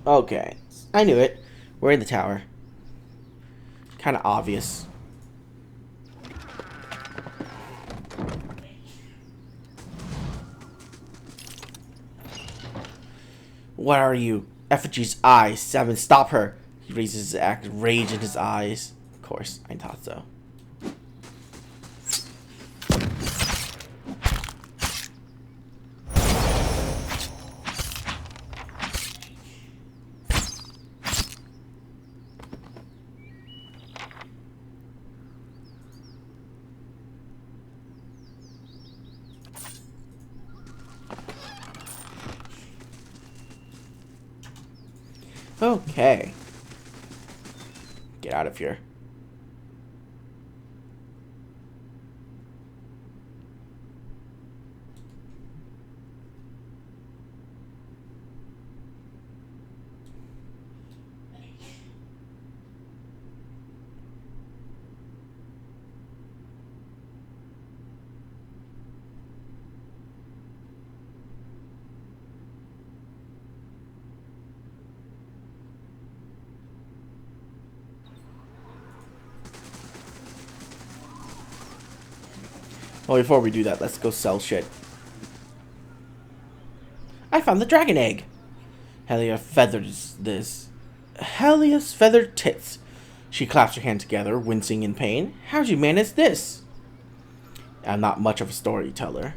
Okay. I knew it. We're in the tower. Kind of obvious. What are you? Effigy's eyes. 7, stop her. He raises his axe, rage in his eyes. Of course, I thought so. Okay. Get out of here. Well, before we do that, let's go sell shit. I found the dragon egg. Helia feathers this. Helia's feathered tits. She claps her hands together, wincing in pain. How'd you manage this? I'm not much of a storyteller.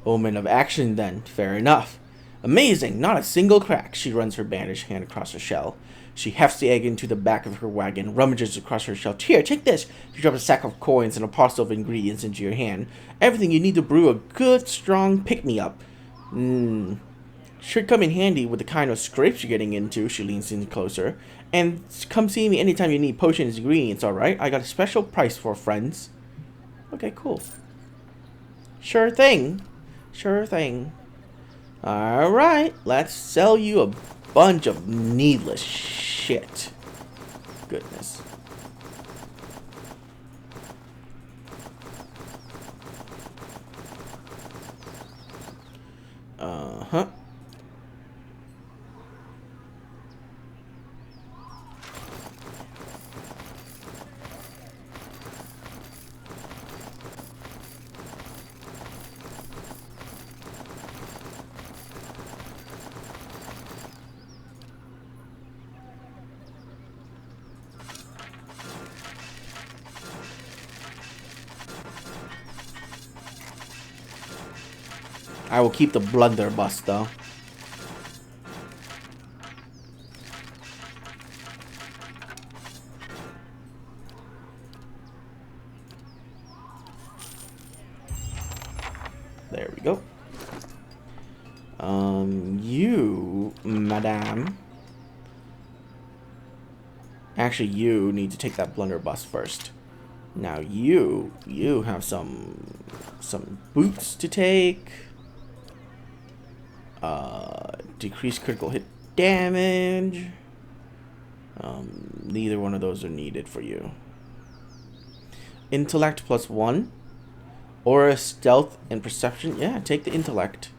Omen of action, then. Fair enough. Amazing! Not a single crack. She runs her bandaged hand across her shell. She hefts the egg into the back of her wagon, rummages across her shell. Here, take this! She drops a sack of coins and a parcel of ingredients into your hand. Everything you need to brew a good, strong pick-me-up. Should come in handy with the kind of scrapes you're getting into. She leans in closer. And come see me anytime you need potions and ingredients, alright? I got a special price for friends. Okay, cool. Sure thing. Sure thing. Alright, let's sell you a bunch of needless shit. Goodness. Uh-huh. I will keep the blunderbuss though. There we go. You, madame. Actually, you need to take that blunderbuss first. Now you have some boots to take. Decrease critical hit damage. Neither one of those are needed for you. Intellect +1. Aura, stealth, and perception. Yeah, take the intellect.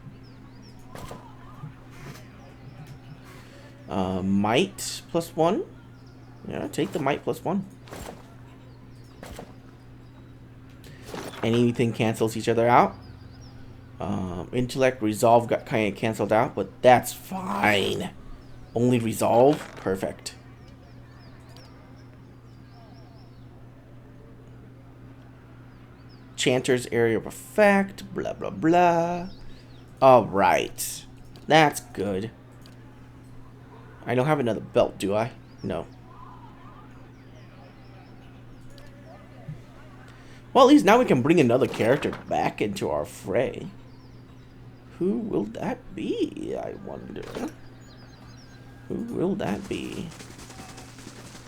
Might +1. Yeah, take the might +1. Anything cancels each other out. Intellect, resolve got kind of canceled out, but that's fine. Only resolve? Perfect. Chanter's area of effect, blah blah blah. Alright. That's good. I don't have another belt, do I? No. Well, at least now we can bring another character back into our fray. Who will that be, I wonder? Who will that be?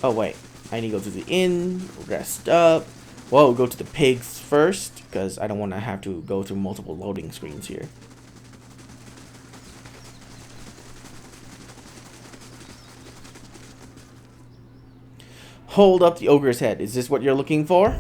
Oh, wait. I need to go to the inn, rest up. Well, go to the pigs first, because I don't want to have to go through multiple loading screens here. Hold up the ogre's head. Is this what you're looking for?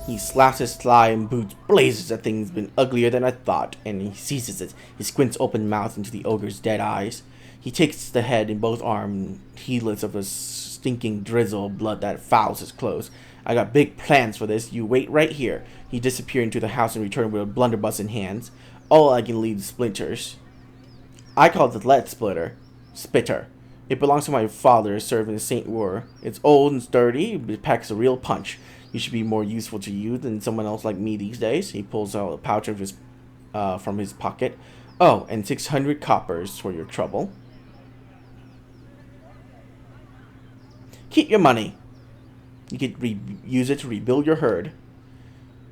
He slaps his thigh and boots blazes. That thing's been uglier than I thought, and he seizes it. He squints open mouth into the ogre's dead eyes. He takes the head in both arms, heedless of the stinking drizzle of blood that fouls his clothes. I got big plans for this. You wait right here. He disappeared into the house and returned with a blunderbuss in hands. All I can leave splinters. I call it the lead splitter. Spitter. It belongs to my father, served in the Saint War. It's old and sturdy, but it packs a real punch. You should be more useful to you than someone else like me these days. He pulls out a pouch of his, from his pocket. Oh, and 600 coppers for your trouble. Keep your money. You could use it to rebuild your herd.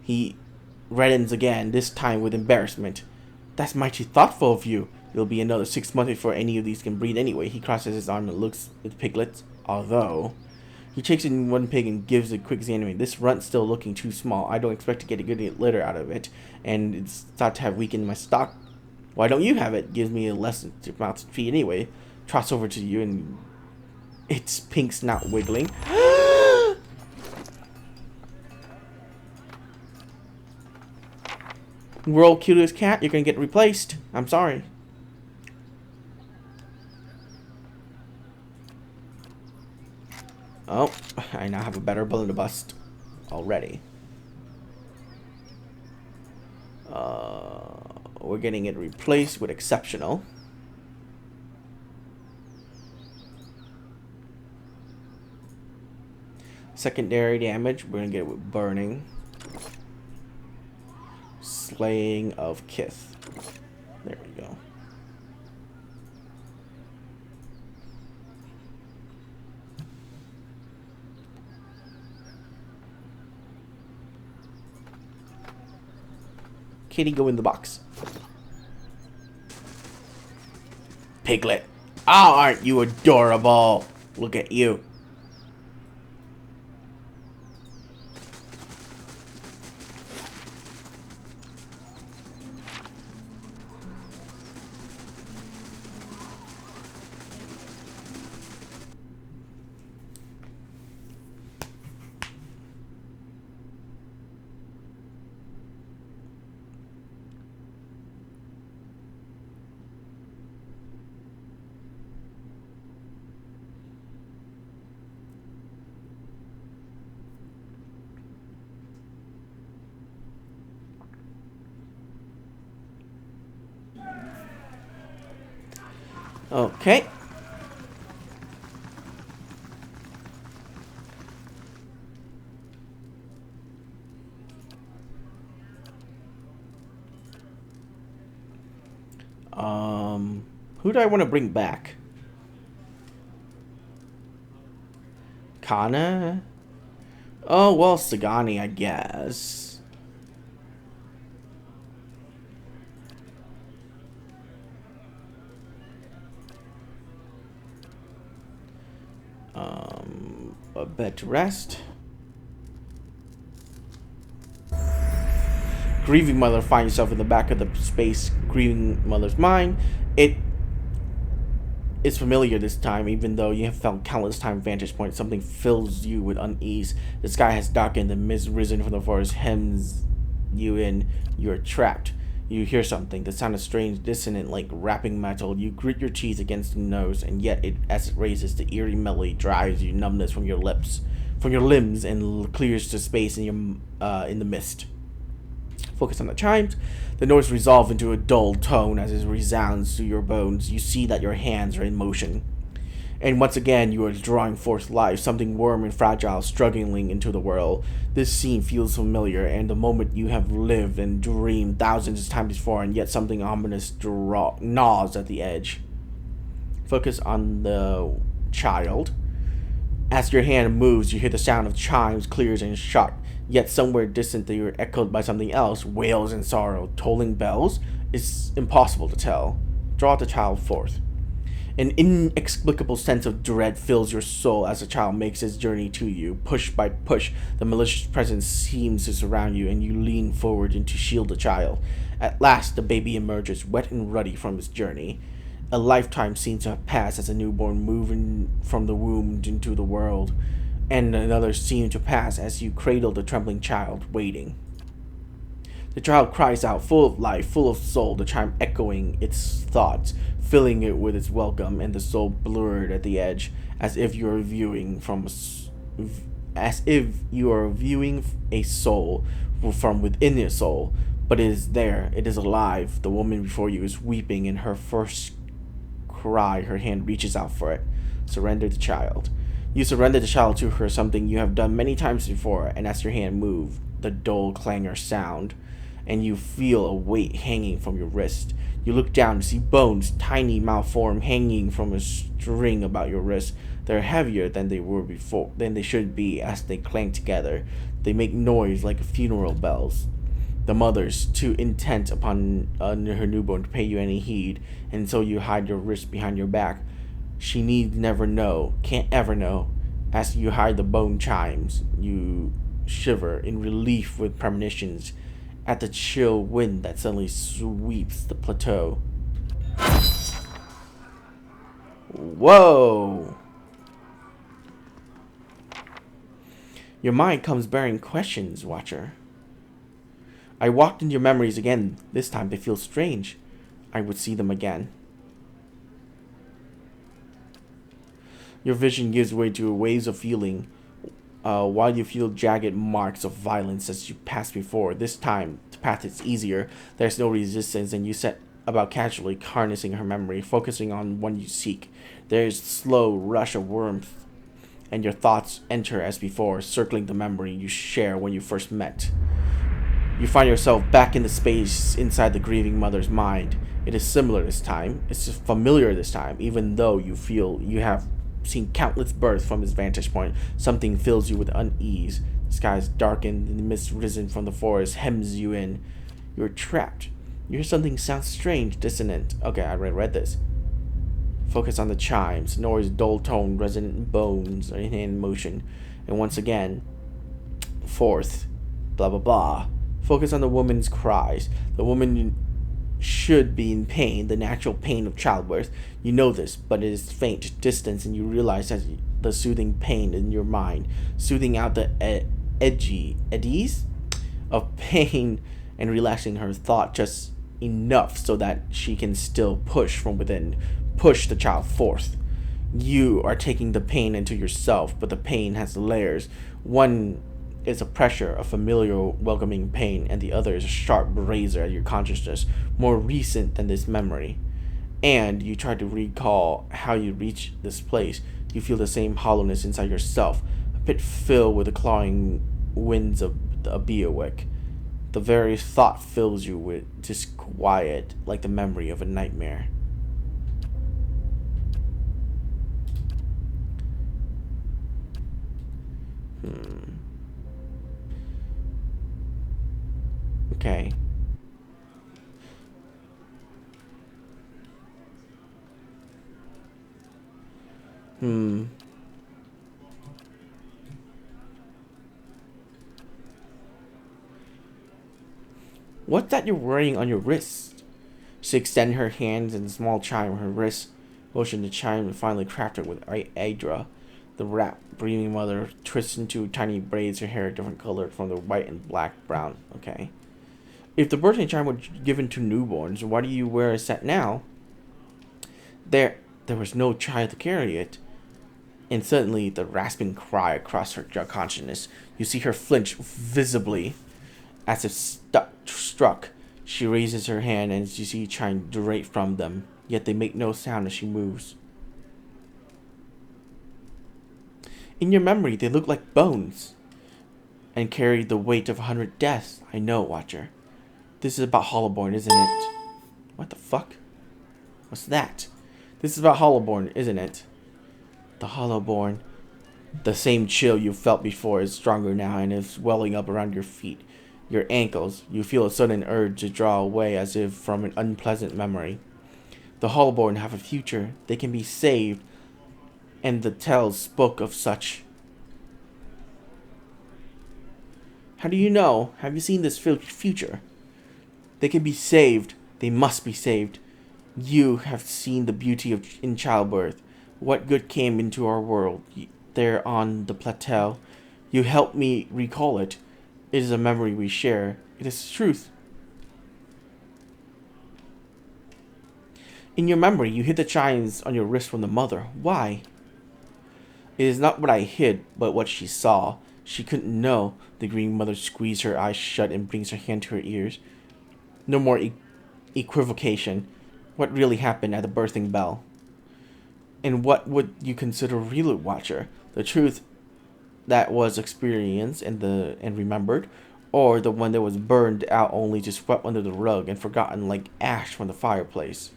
He reddens again, this time with embarrassment. That's mighty thoughtful of you. It'll be another 6 months before any of these can breed anyway. He crosses his arm and looks at the piglets. Although, he takes in one pig and gives a quick examination. This runt's still looking too small. I don't expect to get a good litter out of it. And it's thought to have weakened my stock. Why don't you have it? Gives me a less amount to feed anyway. Trots over to you and its pink snout wiggling. World cutest cat, you're gonna get replaced. I'm sorry. Oh, I now have a better blunderbuss already. We're getting it replaced with exceptional. Secondary damage, we're gonna get it with burning. Slaying of Kith. There we go. Kitty, go in the box. Piglet. Oh, aren't you adorable? Look at you. Okay. Who do I want to bring back? Kana? Oh, well, Sagani, I guess. A bed to rest. Grieving mother finds yourself in the back of the space. Grieving mother's mind. It's familiar this time, even though you have felt countless time vantage points. Something fills you with unease. The sky has darkened, the mist risen from the forest hems you in. You are trapped. You hear something. The sound is strange, dissonant, like rapping metal. You grit your teeth against your nose, and yet, as it raises, the eerie melody drives you numbness from your limbs, and clears the space in the mist. Focus on the chimes. The noise resolves into a dull tone as it resounds through your bones. You see that your hands are in motion. And once again, you are drawing forth life, something warm and fragile, struggling into the world. This scene feels familiar, and the moment you have lived and dreamed thousands of times before, and yet something ominous gnaws at the edge. Focus on the child. As your hand moves, you hear the sound of chimes, clears, and sharp. Yet somewhere distant they are echoed by something else, wails and sorrow, tolling bells. It's impossible to tell. Draw the child forth. An inexplicable sense of dread fills your soul as the child makes its journey to you. Push by push, the malicious presence seems to surround you, and you lean forward to shield the child. At last, the baby emerges, wet and ruddy from its journey. A lifetime seems to have passed as a newborn moving from the womb into the world, and another seemed to pass as you cradle the trembling child, waiting. The child cries out, full of life, full of soul, the chime echoing its thoughts, filling it with its welcome, and the soul blurred at the edge, as if you are viewing a soul from within your soul. But it is there, it is alive. The woman before you is weeping, and her first cry, her hand reaches out for it. Surrender the child. You surrender the child to her, something you have done many times before, and as your hand moves, the dull clangor sound, and you feel a weight hanging from your wrist. You look down to see bones, tiny malformed, hanging from a string about your wrist. They're heavier than they should be as they clang together. They make noise like funeral bells. The mother's too intent upon her newborn to pay you any heed, and so you hide your wrist behind your back. She need never know, can't ever know. As you hide the bone chimes, you shiver in relief with premonitions at the chill wind that suddenly sweeps the plateau. Whoa! Your mind comes bearing questions, Watcher. I walked into your memories again. This time they feel strange. I would see them again. Your vision gives way to waves of feeling, while you feel jagged marks of violence as you passed before. This time, the path is easier. There's no resistance, and you set about casually harnessing her memory, focusing on one you seek. There's a slow rush of warmth, and your thoughts enter as before, circling the memory you share when you first met. You find yourself back in the space inside the grieving mother's mind. It is similar this time. It's just familiar this time, even though you feel you have seen countless births from this vantage point. Something fills you with unease. The sky is darkened, and the mist risen from the forest hems you in. You're trapped. You hear something sound strange, dissonant. Okay, I read this. Focus on the chimes, noise, dull tone, resonant bones, in motion. And once again, fourth, blah blah blah. Focus on the woman's cries. The woman should be in pain, the natural pain of childbirth. You know this, but it is faint, distant, and you realize that the soothing pain in your mind, soothing out the eddies of pain and relaxing her thought just enough so that she can still push from within, push the child forth. You are taking the pain into yourself, but the pain has layers. One is a pressure, a familiar, welcoming pain, and the other is a sharp razor at your consciousness, more recent than this memory. And you try to recall how you reached this place. You feel the same hollowness inside yourself, a pit filled with the clawing winds of a biowick. The very thought fills you with disquiet, like the memory of a nightmare. Okay. What's that you're wearing on your wrist? She extended her hands and a small chime on her wrist, motioned the chime and finally crafted with Adra. The rapt, breathing mother twists into tiny braids, her hair different colored from the white and black brown. Okay. If the birthday chime was given to newborns, why do you wear a set now? There was no child to carry it. And suddenly, the rasping cry across her consciousness. You see her flinch visibly, as if struck. She raises her hand, and you see chime drape from them. Yet they make no sound as she moves. In your memory, they look like bones, and carry the weight of 100 deaths. I know, Watcher. This is about Hollowborn, isn't it? What the fuck? What's that? This is about Hollowborn, isn't it? The Hollowborn. The same chill you felt before is stronger now and is welling up around your feet, your ankles. You feel a sudden urge to draw away as if from an unpleasant memory. The Hollowborn have a future. They can be saved, and the tales spoke of such. How do you know? Have you seen this future? They can be saved. They must be saved. You have seen the beauty of in childbirth. What good came into our world there on the plateau? You helped me recall it. It is a memory we share. It is truth. In your memory, you hid the chimes on your wrist from the mother. Why? It is not what I hid, but what she saw. She couldn't know. The green mother squeezed her eyes shut and brings her hand to her ears. No more equivocation. What really happened at the birthing bell? And what would you consider a real watcher? The truth that was experienced and remembered, or the one that was burned out only to swept under the rug and forgotten like ash from the fireplace?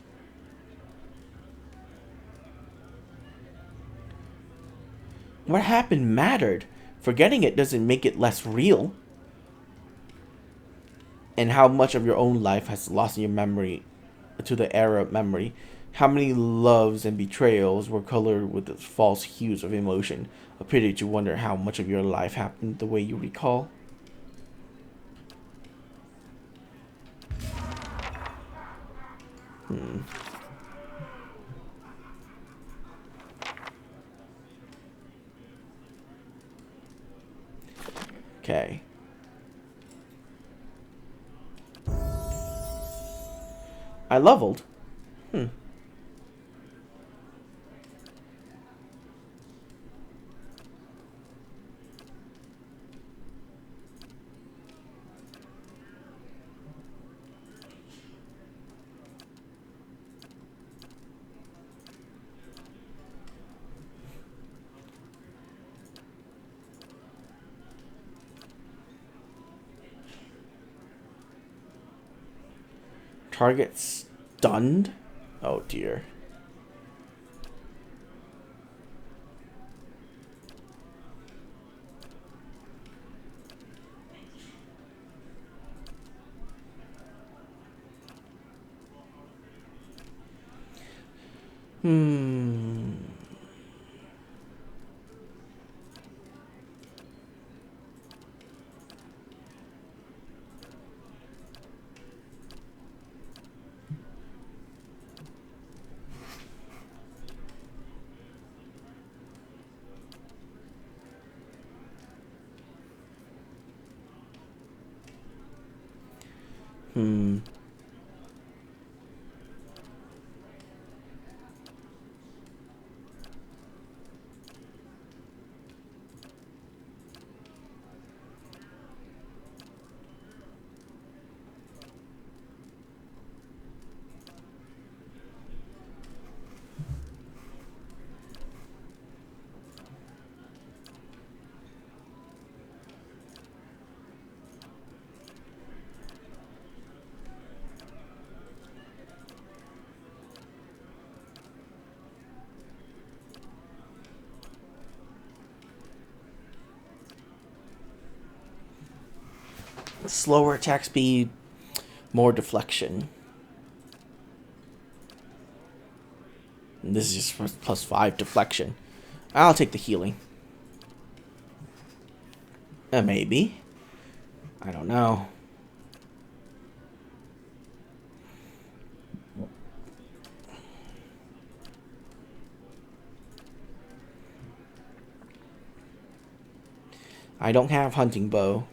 What happened mattered. Forgetting it doesn't make it less real. And how much of your own life has lost in your memory to the era of memory? How many loves and betrayals were colored with the false hues of emotion? A pity to wonder how much of your life happened the way you recall. Okay. I leveled. Hmm. Target stunned? Oh dear. Hmm. Hmm. Slower attack speed, more deflection. And this is just for +5 deflection. I'll take the healing. Maybe. I don't know. I don't have hunting bow.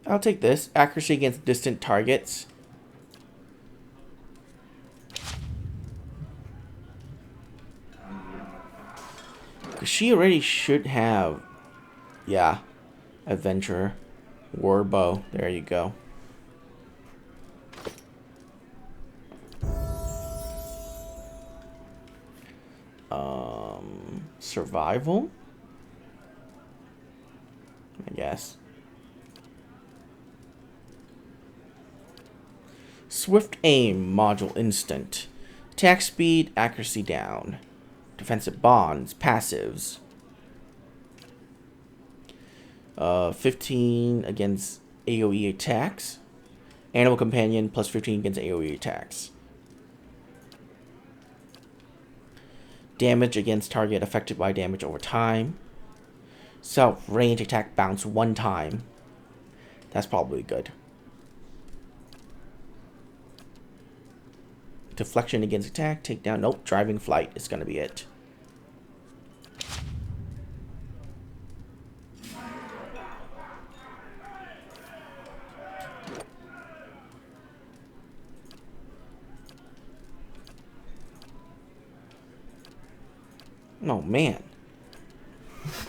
I'll take this. Accuracy against distant targets. She already should have. Yeah. Adventurer. Warbow. There you go. Survival? I guess. Swift aim module instant. Attack speed, accuracy down. Defensive bonds, passives. 15 against AoE attacks. Animal companion plus 15 against AoE attacks. Damage against target affected by damage over time. Self range attack bounce 1 time. That's probably good. deflection against attack, takedown. Nope, driving flight is going to be it. Oh man,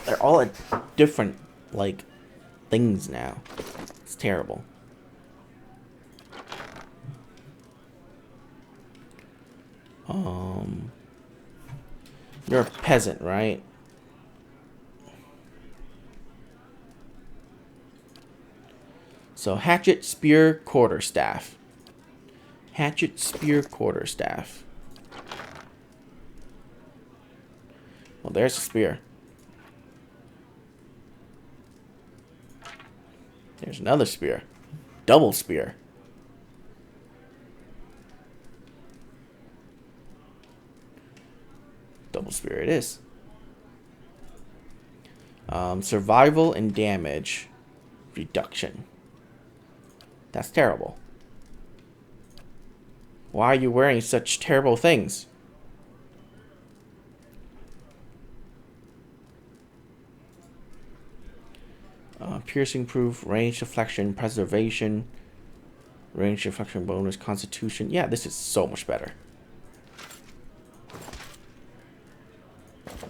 they're all at different like things now. It's terrible. You're a peasant, right? So hatchet, spear, quarterstaff. Hatchet, spear, quarterstaff. Well, there's a spear. There's another spear. Double spear. Double spear it is. Survival and damage reduction. That's terrible. Why are you wearing such terrible things? Piercing proof, range deflection, preservation, range deflection bonus, constitution. Yeah, this is so much better.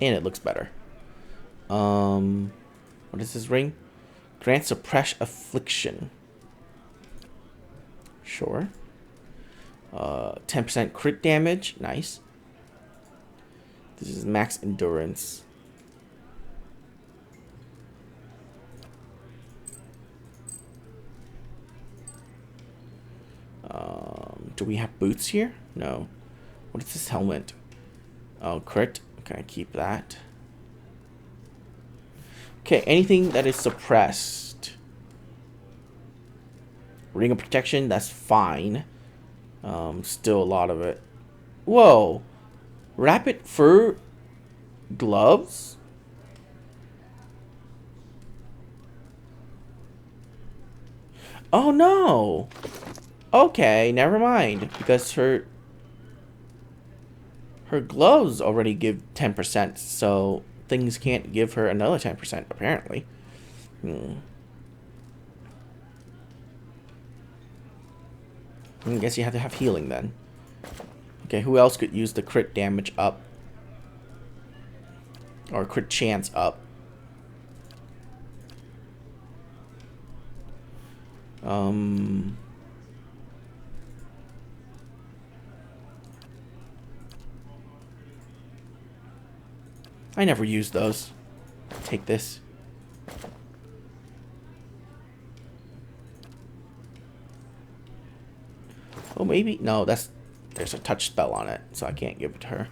And it looks better. What is this ring? Grant suppress affliction. Sure. 10% crit damage. Nice. This is max endurance. Do we have boots here? No. What is this helmet? Oh, crit. Okay, keep that. Okay, anything that is suppressed. Ring of protection, that's fine. Still a lot of it. Whoa. Rapid fur gloves? Oh no. Okay, never mind. Because her gloves already give 10%, so things can't give her another 10%, apparently. I guess you have to have healing then. Okay, who else could use the crit damage up? Or crit chance up? I never used those. Take this. Oh, maybe? No, there's a touch spell on it, so I can't give it to her.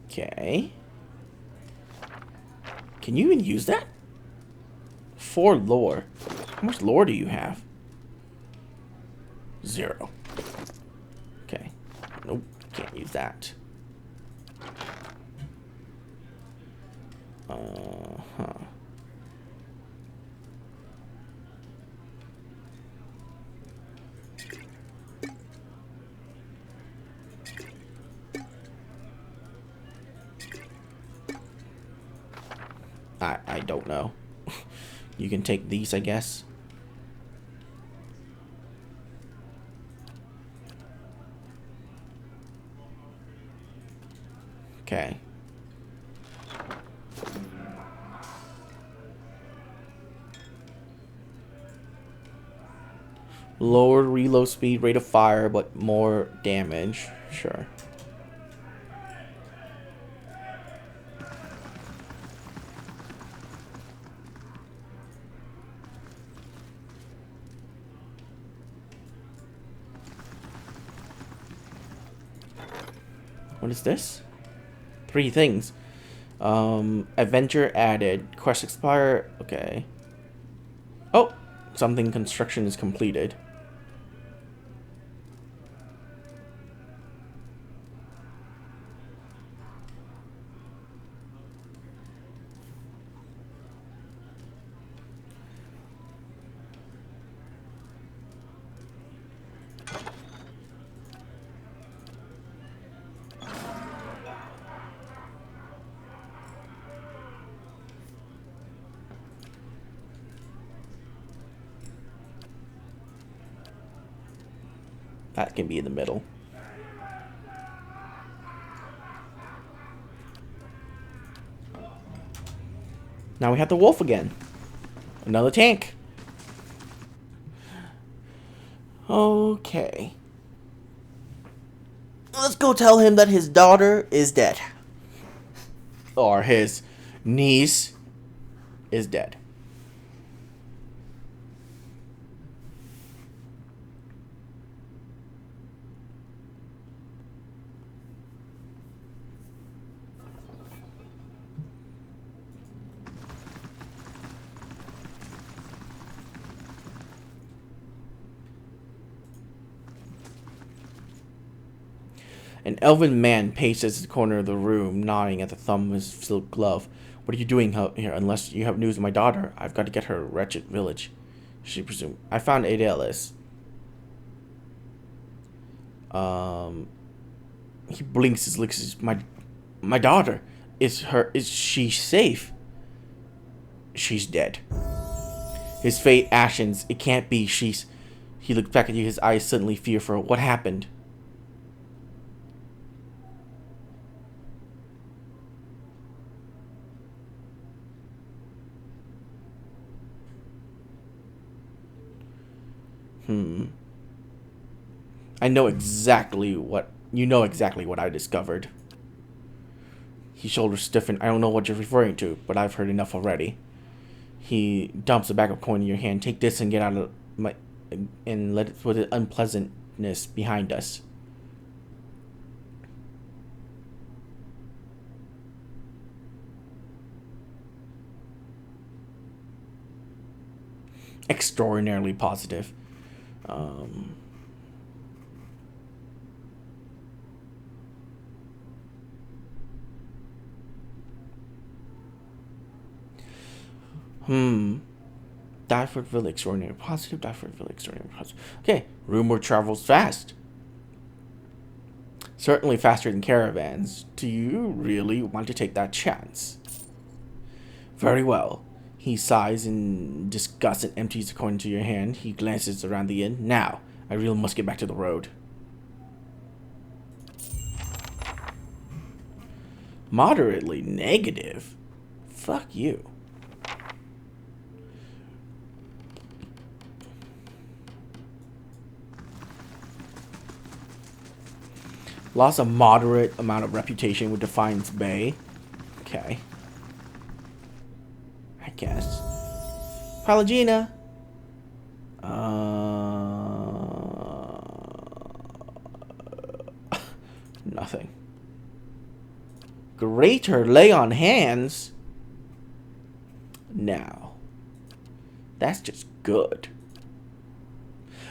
Okay. Can you even use that? 4 lore. How much lore do you have? 0. Okay. Nope, can't use that. I don't know. You can take these, I guess. Okay. Lower reload speed, rate of fire, but more damage. Sure. What is this? 3 things. Adventure added. Quest expire. Okay. Oh! Something construction is completed. That can be in the middle. Now we have the wolf again. Another tank. Okay. Let's go tell him that his daughter is dead. Or his niece is dead. An elven man paces at the corner of the room, nodding at the thumb of his silk glove. What are you doing here? Unless you have news of my daughter, I've got to get her wretched village. She presumed. I found Adelis. He blinks his lips. My daughter. Is she safe? She's dead. His face ashens. It can't be. He looks back at you, his eyes suddenly fearful. What happened? I know exactly what... You know exactly what I discovered. His shoulders stiffen. I don't know what you're referring to, but I've heard enough already. He dumps a bag of coin in your hand. Take this and get out of my... And let it put the unpleasantness behind us. Extraordinarily positive. Dyford Village, extraordinary positive. Dyford Village, extraordinary positive. Okay, rumor travels fast. Certainly faster than caravans. Do you really want to take that chance? Very well. He sighs in disgust and empties the coin into your hand. He glances around the inn. Now, I really must get back to the road. Moderately negative? Fuck you. Lost a moderate amount of reputation with Defiance Bay. Okay. I guess. Palagina. Nothing. Greater lay on hands. Now. That's just good.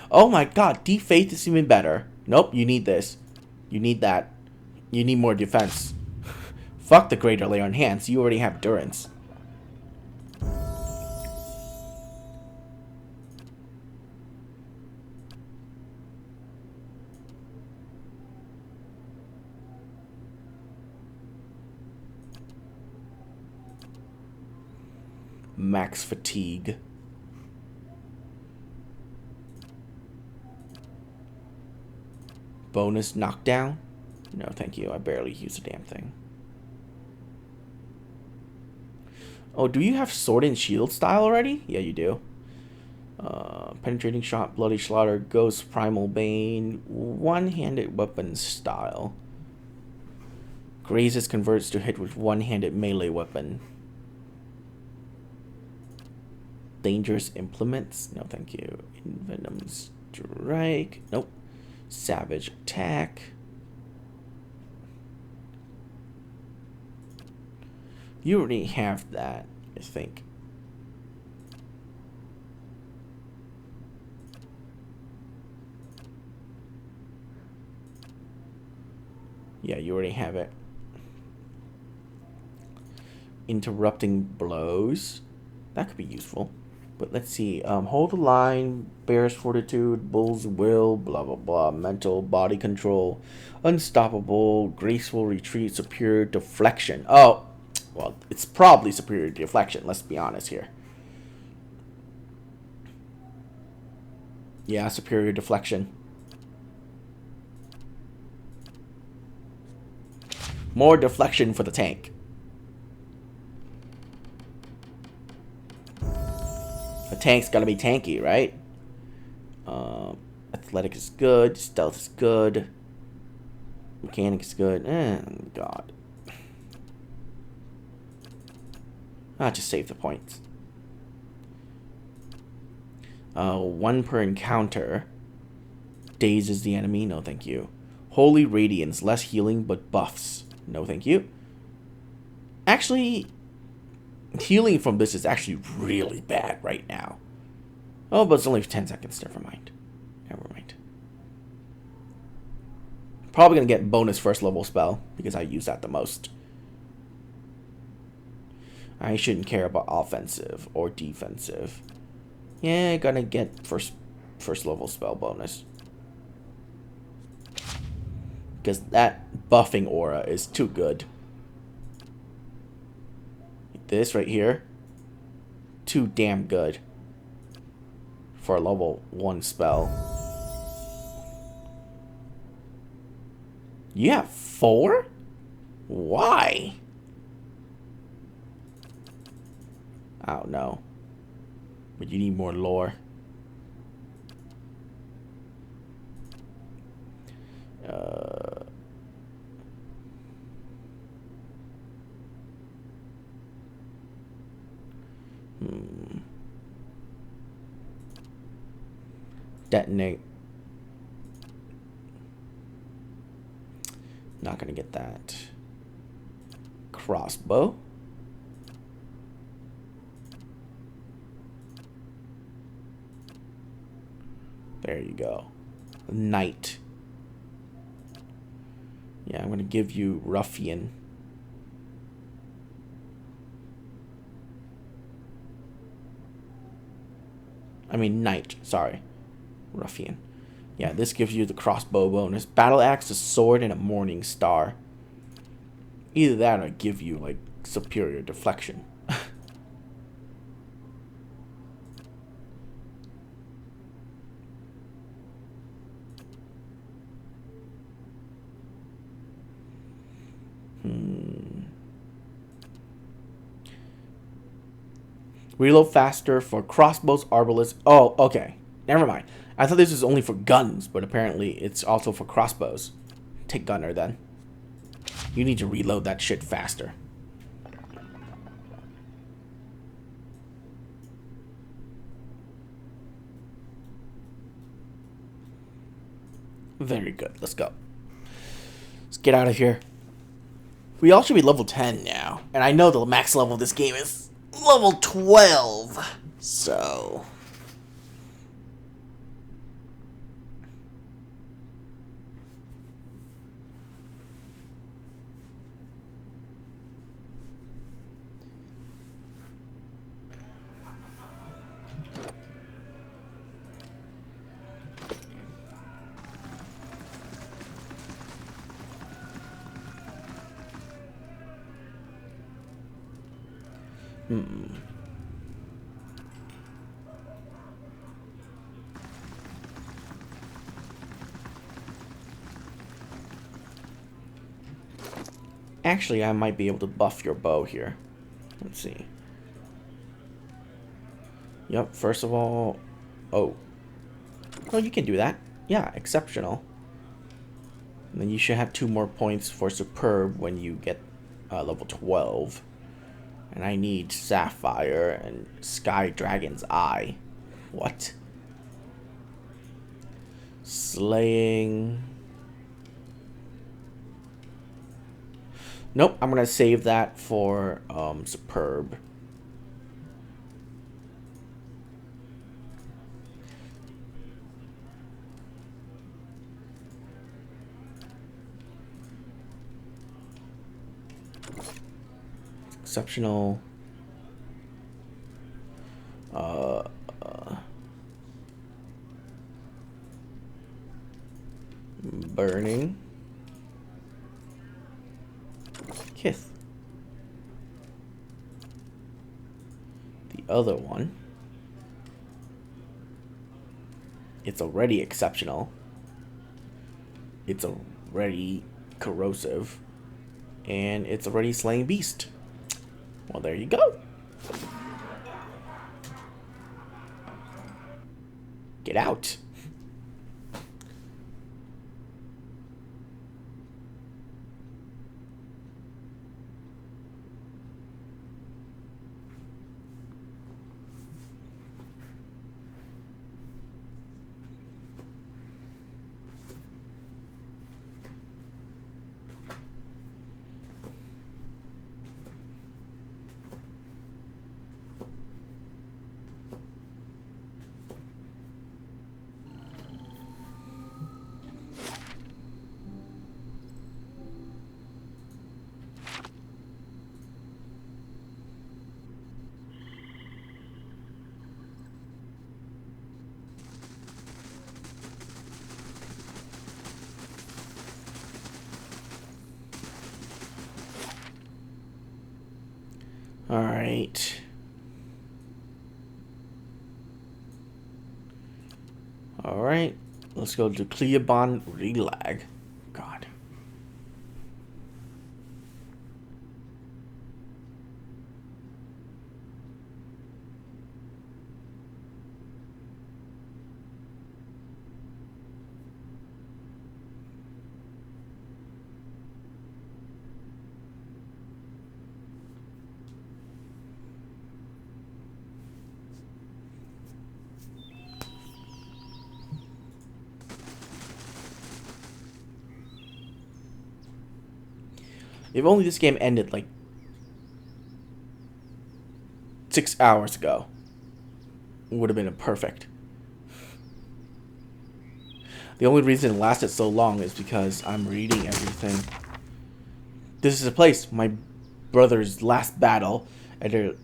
Oh my god, deep faith is even better. Nope, you need this. You need that. You need more defense. Fuck the greater lay on hands. You already have endurance. Max fatigue. Bonus knockdown? No, thank you. I barely use the damn thing. Oh, do you have sword and shield style already? Yeah, you do. Penetrating shot, bloody slaughter, ghost, primal bane, one-handed weapon style. Grazes converts to hit with one-handed melee weapon. Dangerous implements? No, thank you. Envenom strike? Nope. Savage attack. You already have that, I think. Yeah, you already have it. Interrupting blows. That could be useful. But let's see. Hold the line, bear's fortitude, bull's will, blah, blah, blah. Mental, body control, unstoppable, graceful retreat, superior deflection. Oh, well, it's probably superior deflection. Let's be honest here. Yeah, superior deflection. More deflection for the tank. The tank's gotta be tanky, right? Athletic is good. Stealth is good. Mechanic is good. God. I'll just save the points. 1 per encounter. Dazes the enemy. No, thank you. Holy Radiance. Less healing, but buffs. No, thank you. Actually, healing from this is actually really bad right now. Oh, but it's only for 10 seconds. Never mind. Never mind. Probably going to get bonus first level spell because I use that the most. I shouldn't care about offensive or defensive. Yeah, gonna get first level spell bonus. Because that buffing aura is too good. This right here. Too damn good. For a level 1 spell. You have 4? Why? I don't know. But you need more lore. Detonate. Not gonna get that. Crossbow. There you go. Knight. Yeah, I'm gonna give you Ruffian. I mean Knight, sorry. Ruffian. Yeah, this gives you the crossbow bonus. Battle axe, a sword, and a morning star. Either that or give you like superior deflection. Reload faster for crossbows, arbalists. Oh, okay. Never mind. I thought this was only for guns, but apparently it's also for crossbows. Take gunner then. You need to reload that shit faster. Very good. Let's go. Let's get out of here. We all should be level 10 now. And I know the max level of this game is level 12. So... Actually, I might be able to buff your bow here. Let's see. Yep, first of all... Oh. Well, you can do that. Yeah, exceptional. And then you should have 2 more points for superb when you get level 12. And I need Sapphire and Sky Dragon's Eye. What? Slaying... Nope, I'm going to save that for superb. Exceptional. Burning. Kith. The other one. It's already exceptional. It's already corrosive. And it's already slain beast. Well, there you go. Get out. Alright. Alright. Let's go to Cleobon Relag. God. If only this game ended like 6 hours ago, it would have been perfect. The only reason it lasted so long is because I'm reading everything. This is a place, my brother's last battle, and it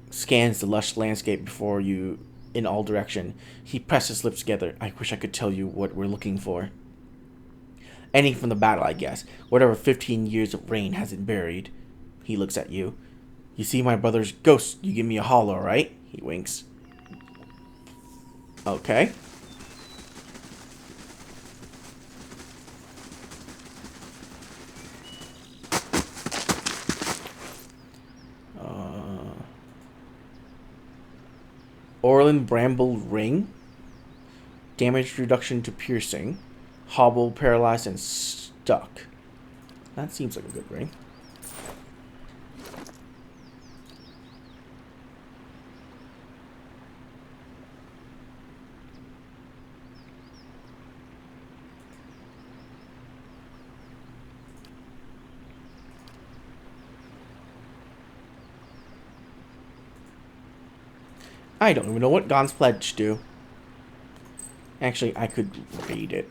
scans the lush landscape before you in all direction. He pressed his lips together. I wish I could tell you what we're looking for. Anything from the battle, I guess. Whatever 15 years of rain hasn't buried. He looks at you. You see my brother's ghost. You give me a holler, right? He winks. Okay. Orland Bramble Ring. Damage reduction to piercing. Hobble, paralyzed, and stuck. That seems like a good ring. I don't even know what Gon's Pledge do. Actually, I could read it.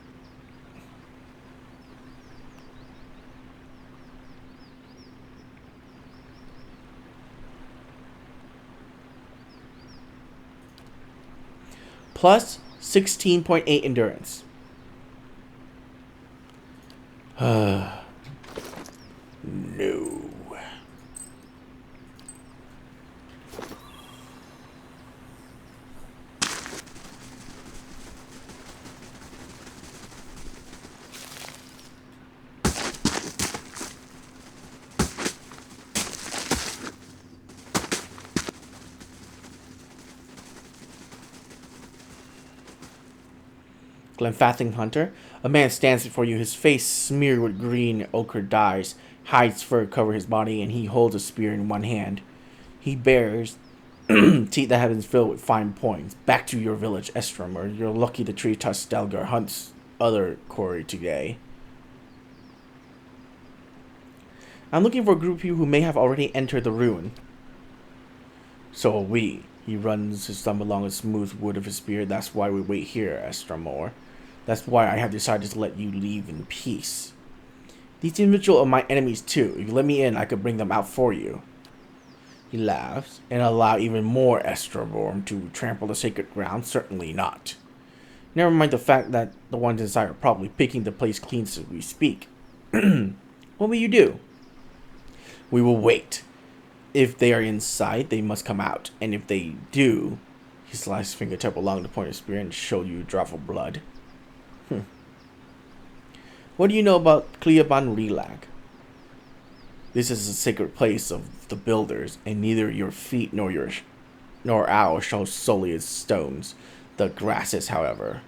Plus 16.8 endurance. No. Glenfathic Hunter. A man stands before you, his face smeared with green ochre dyes. Hides fur cover his body, and he holds a spear in one hand. He bears teeth that have been filled with fine points. Back to your village, Estrom, or you're lucky the tree tusk Stelgar hunts other quarry today. I'm looking for a group of people who may have already entered the ruin. So are we. He runs his thumb along the smooth wood of his spear. That's why we wait here, Estromor. That's why I have decided to let you leave in peace. These individuals are my enemies too. If you let me in, I could bring them out for you. He laughs. And allow even more Estromor to trample the sacred ground? Certainly not. Never mind the fact that the ones inside are probably picking the place clean as we speak. What will you do? We will wait. If they are inside, they must come out. And if they do, he slices his fingertip along the point of the spear and show you a drop of blood. What do you know about Cleobon Relag? This is a sacred place of the builders, and neither your feet nor ours shall sully its stones. The grasses, however.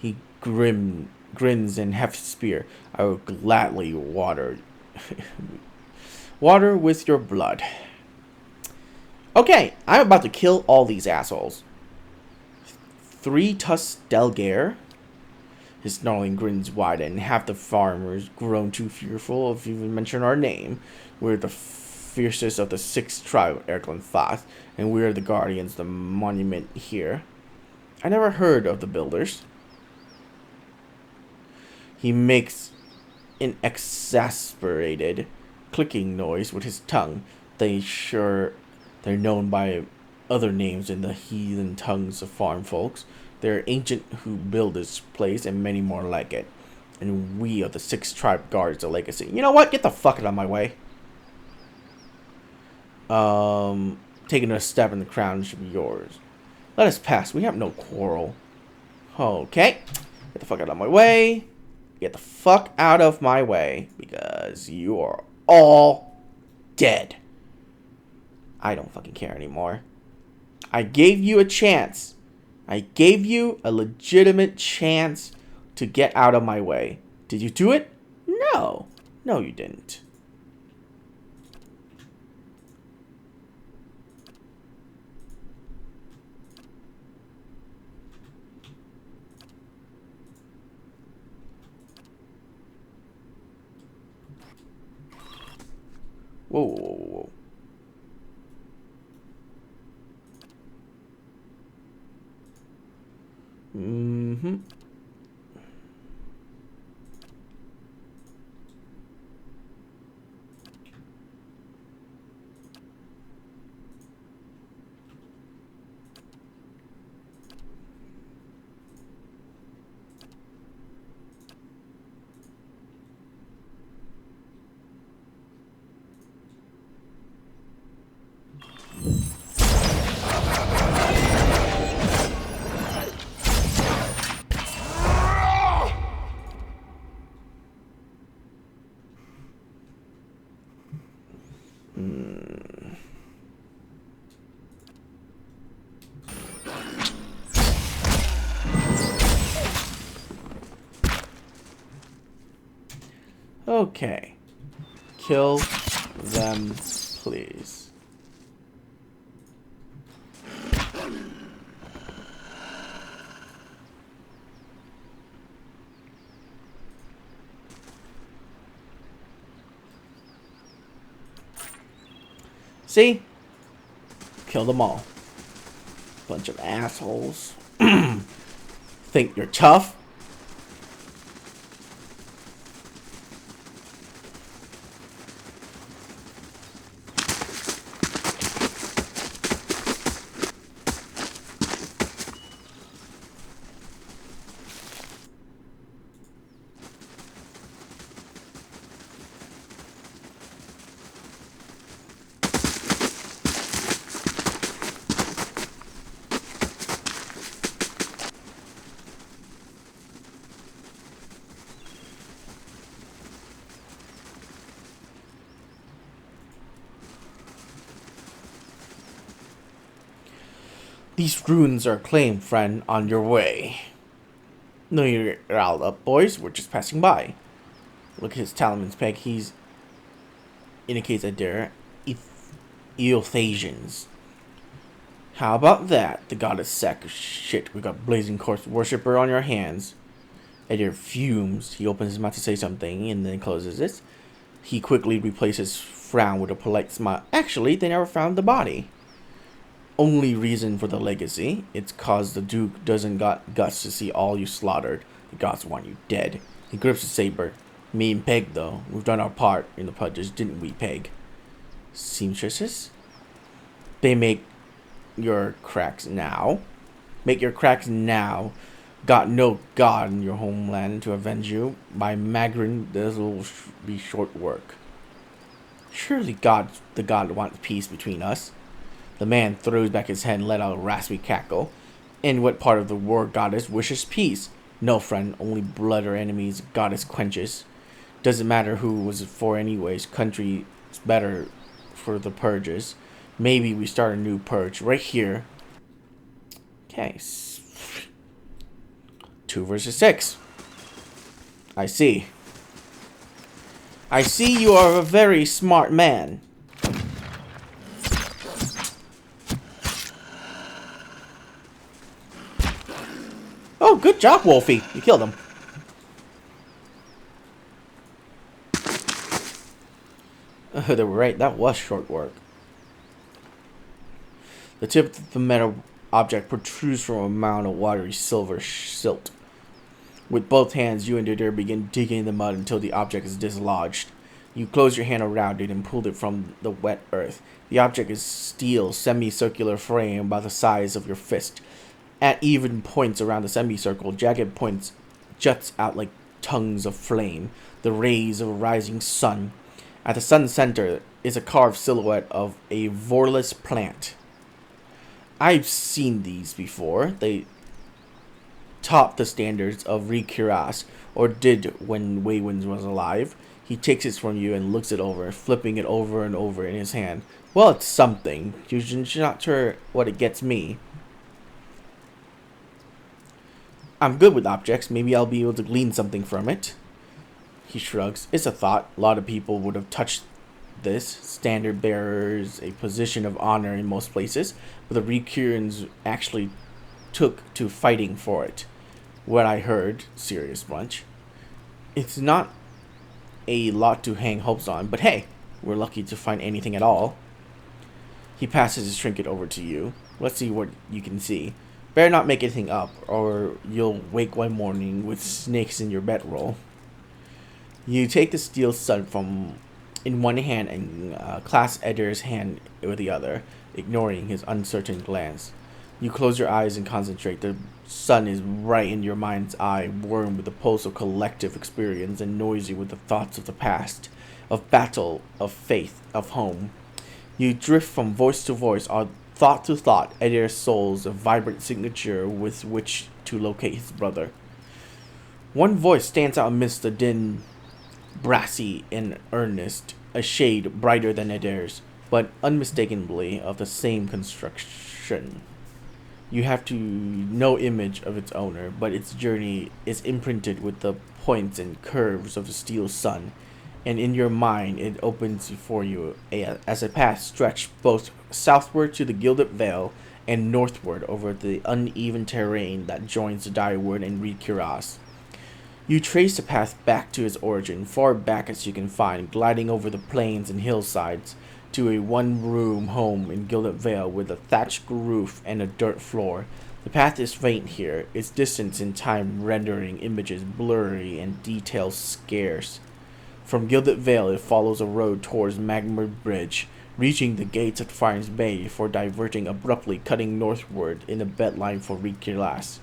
He grins and hefts spear. I will gladly water with your blood. Okay, I'm about to kill all these assholes. 3 tusks Delgare. His snarling grins widen. Half the farmers grown too fearful of even mention our name. We're the fiercest of the 6 tribe of Erklin Fath, and we're the guardians of the monument here. I never heard of the builders. He makes an exasperated clicking noise with his tongue. They're known by other names in the heathen tongues of farm folks. They're ancient who built this place and many more like it. And we of the 6 tribe guards the legacy. You know what? Get the fuck out of my way. Taking a step in the crown should be yours. Let us pass. We have no quarrel. Okay. Get the fuck out of my way. Get the fuck out of my way. Because you are all dead. I don't fucking care anymore. I gave you a chance. I gave you a legitimate chance to get out of my way. Did you do it? No. No, you didn't. Whoa, whoa, whoa, whoa. Mm-hmm. Okay. Kill them, please. See? Kill them all. Bunch of assholes. Think you're tough? These ruins are claimed, friend, on your way. No, you're all up, boys. We're just passing by. Look at his talisman's peg. He's indicates that they're Eothasians. How about that? The goddess sack of shit. We got blazing corpse worshipper on your hands. Edir fumes. He opens his mouth to say something and then closes it. He quickly replaces frown with a polite smile. Actually, they never found the body. Only reason for the legacy, it's cause the Duke doesn't got guts to see all you slaughtered. The gods want you dead. He grips his saber. Me and Peg, though, we've done our part in the purges, didn't we, Peg? Seamstresses? They make your cracks now. Make your cracks now. Got no god in your homeland to avenge you. By Magrin, this will be short work. Surely the god wants peace between us. The man throws back his head and let out a raspy cackle. In what part of the war goddess wishes peace? No, friend, only blood or enemies goddess quenches. Doesn't matter who was it for anyways. Country is better for the purges. Maybe we start a new purge right here. Okay. 2 versus 6. I see. I see you are a very smart man. Oh, good job, Wolfie. You killed him. They were right. That was short work. The tip of the metal object protrudes from a mound of watery silver silt. With both hands, you and Adair begin digging in the mud until the object is dislodged. You close your hand around it and pull it from the wet earth. The object is steel, semicircular frame about the size of your fist. At even points around the semicircle, jagged points juts out like tongues of flame, the rays of a rising sun. At the sun's center is a carved silhouette of a vorless plant. I've seen these before. They top the standards of Rikiras, or did when Waywinds was alive. He takes it from you and looks it over, flipping it over and over in his hand. Well, it's something. You're not sure what it gets me. I'm good with objects. Maybe I'll be able to glean something from it. He shrugs. It's a thought. A lot of people would have touched this. Standard bearers a position of honor in most places, but the Recurrens actually took to fighting for it. What I heard, serious bunch. It's not a lot to hang hopes on, but hey, we're lucky to find anything at all. He passes his trinket over to you. Let's see what you can see. Better not make anything up, or you'll wake one morning with snakes in your bedroll. You take the steel sun from in one hand and clasp Eder's hand with the other, ignoring his uncertain glance. You close your eyes and concentrate. The sun is right in your mind's eye, warm with the pulse of collective experience and noisy with the thoughts of the past, of battle, of faith, of home. You drift from voice to voice, or thought to thought, Eder's soul's a vibrant signature with which to locate his brother. One voice stands out amidst the din, brassy and earnest, a shade brighter than Eder's, but unmistakably of the same construction. You have to no image of its owner, but its journey is imprinted with the points and curves of the steel sun, and in your mind it opens before you as a path stretched both southward to the Gilded Vale and northward over the uneven terrain that joins the Direward and Rikiras. You trace the path back to its origin, far back as you can find, gliding over the plains and hillsides, to a one-room home in Gilded Vale with a thatched roof and a dirt floor. The path is faint here, its distance in time rendering images blurry and details scarce. From Gilded Vale it follows a road towards Magmar Bridge, reaching the gates at Fire's Bay before diverging abruptly, cutting northward in a bedline for Rikiras.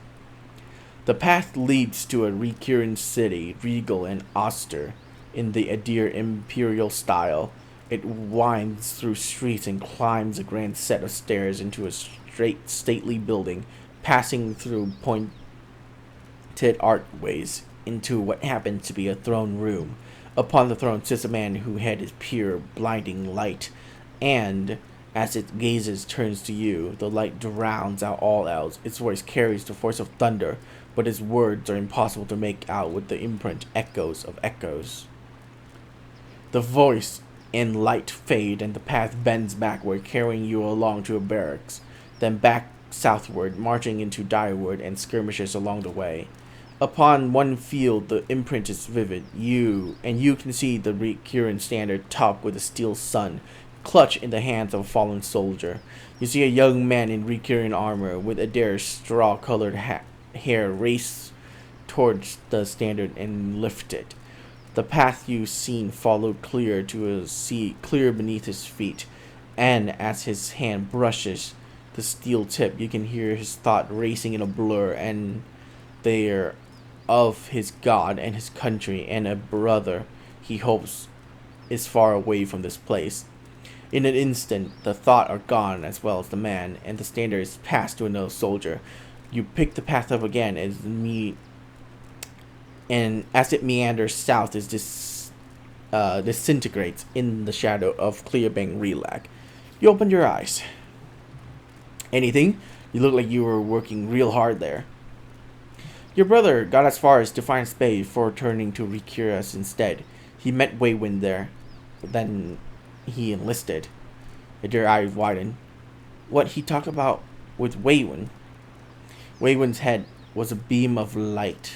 The path leads to a Recurrent city, regal and austere, in the Adir imperial style. It winds through streets and climbs a grand set of stairs into a straight, stately building, passing through pointed archways into what happens to be a throne room. Upon the throne sits a man whose head is pure, blinding light, and as its gazes turns to you, the light drowns out all else. Its voice carries the force of thunder, but its words are impossible to make out with the imprint echoes of echoes. The voice and light fade, and the path bends backward, carrying you along to a barracks, then back southward, marching into Direward and skirmishes along the way. Upon one field, the imprint is vivid. You can see the Recurrent standard topped with a steel sun, clutched in the hands of a fallen soldier. You see a young man in Recurrent armor, with Adair's straw-colored hair race towards the standard and lift it. The path you've seen followed clear to a sea clear beneath his feet, and as his hand brushes the steel tip, you can hear his thought racing in a blur, and they're of his god and his country and a brother he hopes is far away from this place. In an instant, the thought are gone as well as the man, and the standard is passed to another soldier. You pick the path up again and as it meanders south is this disintegrates in the shadow of Clearbang Relac. You opened your eyes. Anything? You look like you were working real hard there. Your brother got as far as Defiance Bay before turning to Recurious instead. He met Waywin there. Then he enlisted. Their eyes widened. What he talked about with Waywin? Waywin's head was a beam of light.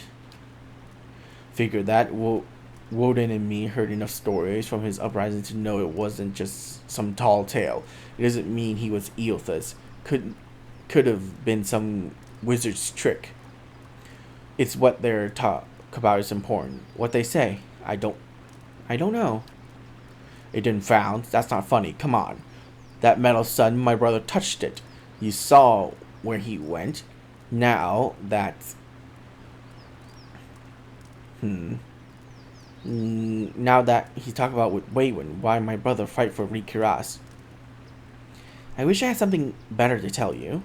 Figured that Woden and me heard enough stories from his uprising to know it wasn't just some tall tale. It doesn't mean he was Eothas. Could have been some wizard's trick. It's what they're talk about is important. What they say, I don't know. It didn't found. That's not funny. Come on. That metal sun, my brother touched it. You saw where he went. Now that now that he's talking about with Waywin, why my brother fight for Rikiras? I wish I had something better to tell you.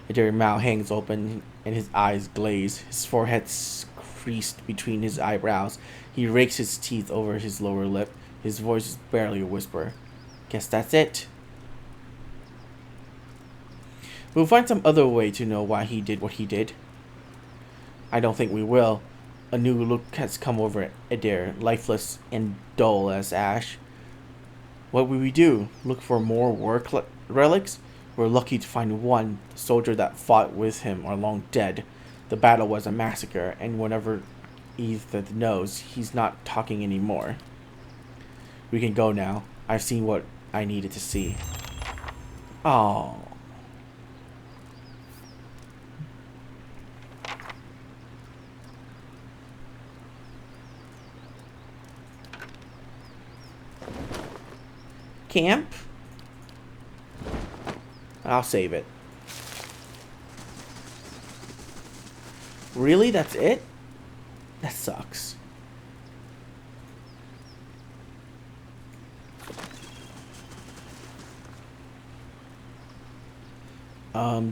Adair's mouth hangs open and his eyes glaze. His forehead creased between his eyebrows. He rakes his teeth over his lower lip. His voice is barely a whisper. Guess that's it. We'll find some other way to know why he did what he did. I don't think we will. A new look has come over Adair, lifeless and dull as ash. What will we do? Look for more war relics? We're lucky to find one. The soldier that fought with him are long dead. The battle was a massacre, and whenever Ethan knows, he's not talking anymore. We can go now. I've seen what I needed to see. Oh. Camp? I'll save it. Really? That's it? That sucks.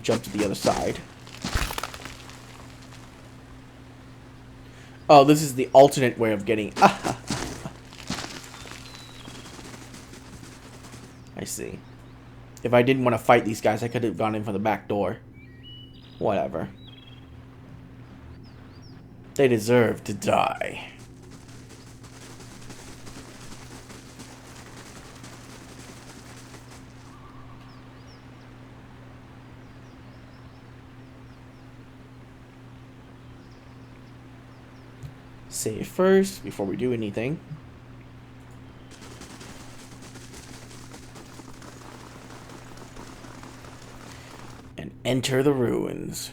Jump to the other side. Oh, this is the alternate way of getting... I see. If I didn't want to fight these guys, I could have gone in from the back door. Whatever. They deserve to die. Save first before we do anything. And enter the ruins.